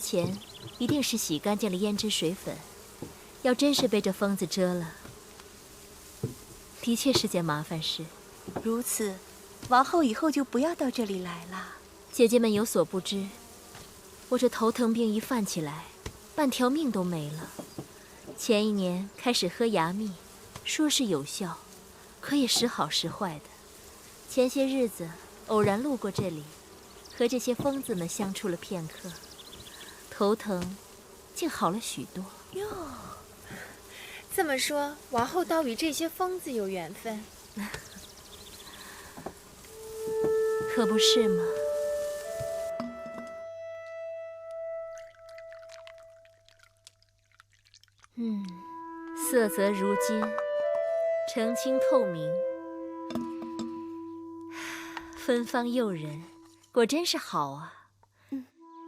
前一定是洗乾淨了胭脂水粉，要真是被这疯子蛰了，的確是件麻煩事。如此，王后以後就不要到這裡來了。姐姐們有所不知，我這頭疼病一犯起來，半條命都沒了。前一年開始喝牙蜜，說是有效，可也時好時壞的。前些日子偶然路過這裡，和這些瘋子們相處了片刻，頭疼竟好了許多。喲，這麼說，王后倒與這些瘋子有緣分。可不是嗎？色澤如金，澄清透明，芬芳誘人，果真是好啊。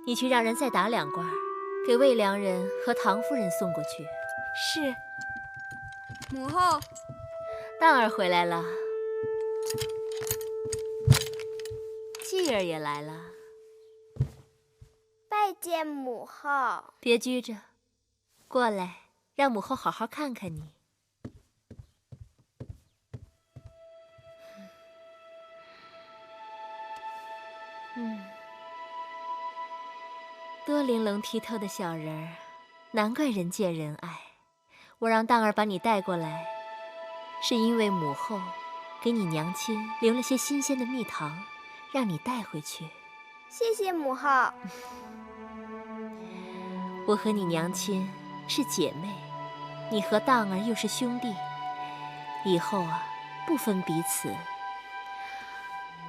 你去讓人再打2罐，給魏良人和唐夫人送過去。是。母後，當兒回來了，繼兒也來了。拜見母後。別拘着，過來。讓母後好好看看你。多玲珑剔透的小人兒，難怪人見人愛。我讓當兒把你帶過來，是因為母後給你娘親留了些新鮮的蜜糖，讓你帶回去。謝謝母後。我和你娘親是姐妹，你和當兒又是兄弟，以後不分彼此，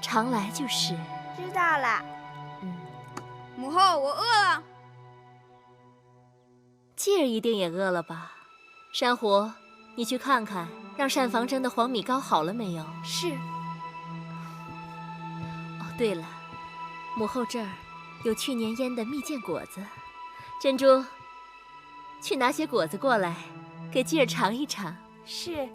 常來就是。知道了。母後，我餓了。繼兒一定也餓了吧？珊瑚，你去看看，讓膳房蒸的黃米糕好了沒有？是。哦，对了，母後這兒有去年醃的蜜餞果子，珍珠，去拿些果子過來，給繼兒嘗一嘗。是。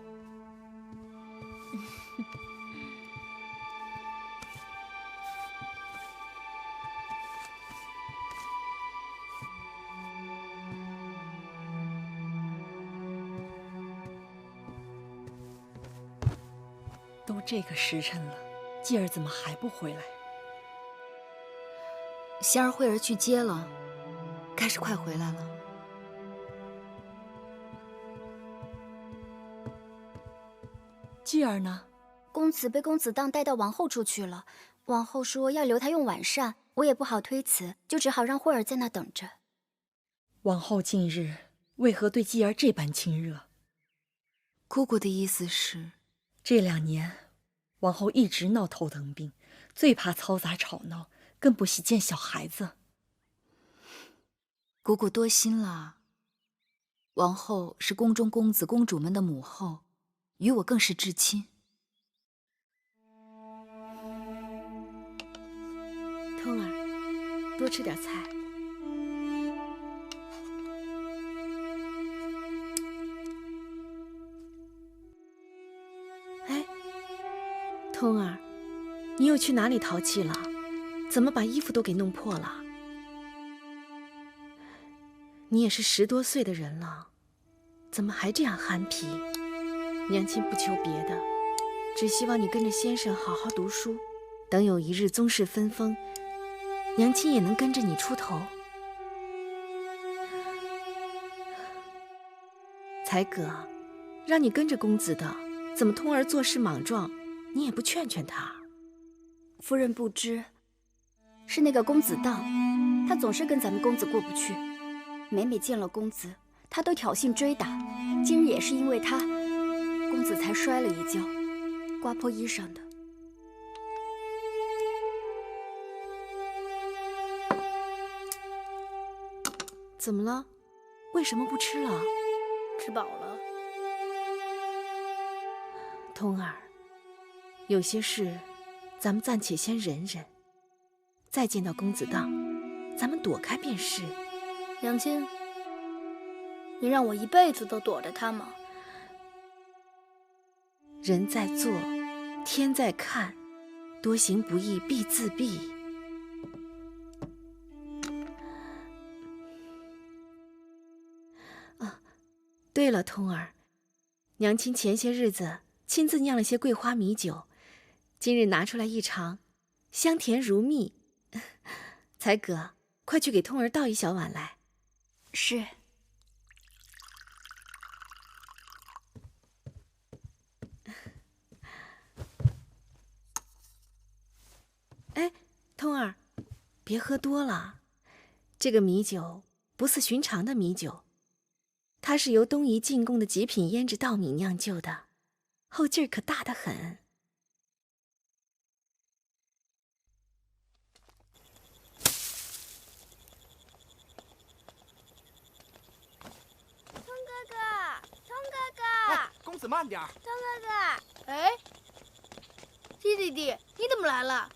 都這個時辰了，繼兒怎麼還不回來？仙兒慧兒去接了，該是快回來了。繼兒呢？公子被公子當帶到王後處去了。王後說要留他用晚膳，我也不好推辭，就只好讓慧兒在那等着。王後近日為何對繼兒這般親熱？姑姑的意思是，這2年，王后一直鬧頭疼病，最怕嘈雜吵鬧，更不喜見小孩子。姑姑多心了。王后是宮中公子公主們的母後，與我更是至親。通兒，多吃點菜。哎，通兒，你又去哪裡淘气了？怎麼把衣服都給弄破了？你也是10多歲的人了，怎麼還這樣憨皮？娘親不求別的，只希望你跟着先生好好讀書，等有一日宗室分封，娘親也能跟着你出頭。才哥，讓你跟着公子的，怎麼通兒做事莽撞，你也不勸勸他？夫人不知，是那個公子當，他總是跟咱們公子過不去，每每見了公子，他都挑釁追打。今日也是因為他，公子才摔了一跤，刮破衣裳的。怎麼了？為什麼不吃了？吃飽了。通兒，有些事咱們暫且先忍忍，再見到公子當，咱們躲開便是。娘親，你讓我一輩子都躲着他嗎？人在做，天在看，多行不義必自斃。对了，通兒，娘親前些日子親自釀了些桂花米酒，今日拿出來一嘗，香甜如蜜。才哥，快去給通兒倒一小碗來。是。哎，通兒，別喝多了，這個米酒不似尋常的米酒，它是由東夷進貢的極品胭脂稻米釀就的，後勁兒可大得很。公子慢點兒。通哥哥，哎，弟弟，你怎麼來了？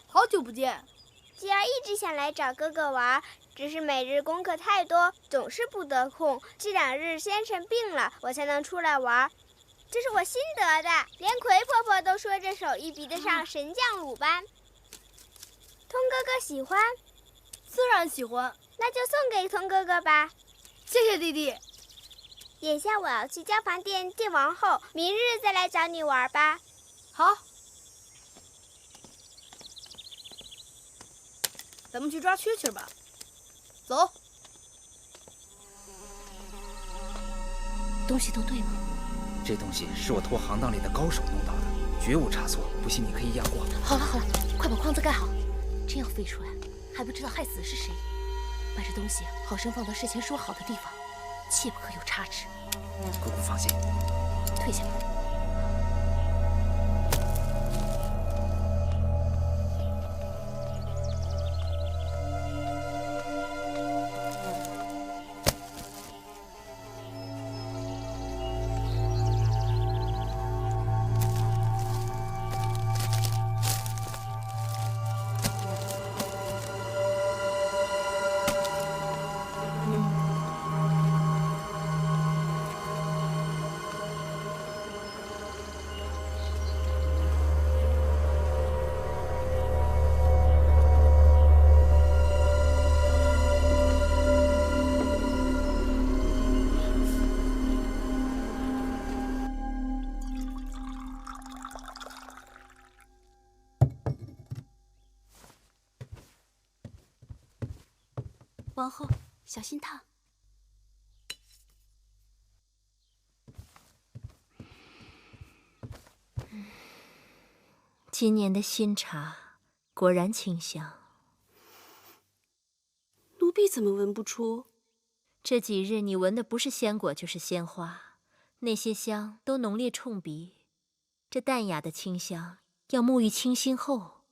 好久不見。吉兒一直想來找哥哥玩，只是每日功課太多，總是不得空。這2日先生病了，我才能出來玩。這是我新得的，連葵婆婆都說這手藝比得上神將魯班。通哥哥喜歡？自然喜歡。那就送給通哥哥吧。謝謝弟弟。眼下我要去椒房殿見王後，明日再來找你玩吧。好，咱們去抓蛐蛐吧。走。東西都對嗎？這東西是我托行當裡的高手弄到的，絕無差錯。不信你可以驗過。好了好了，快把筐子蓋好，真要飛出來，還不知道害死的是誰。把這東西好生放到事前說好的地方，切不可有差池。姑姑放心，退下吧。王后，小心烫。今年的新茶果然清香。奴婢怎么聞不出？這幾日你聞的不是鮮果就是鮮花，那些香都濃烈衝鼻。這淡雅的清香，要沐浴清心後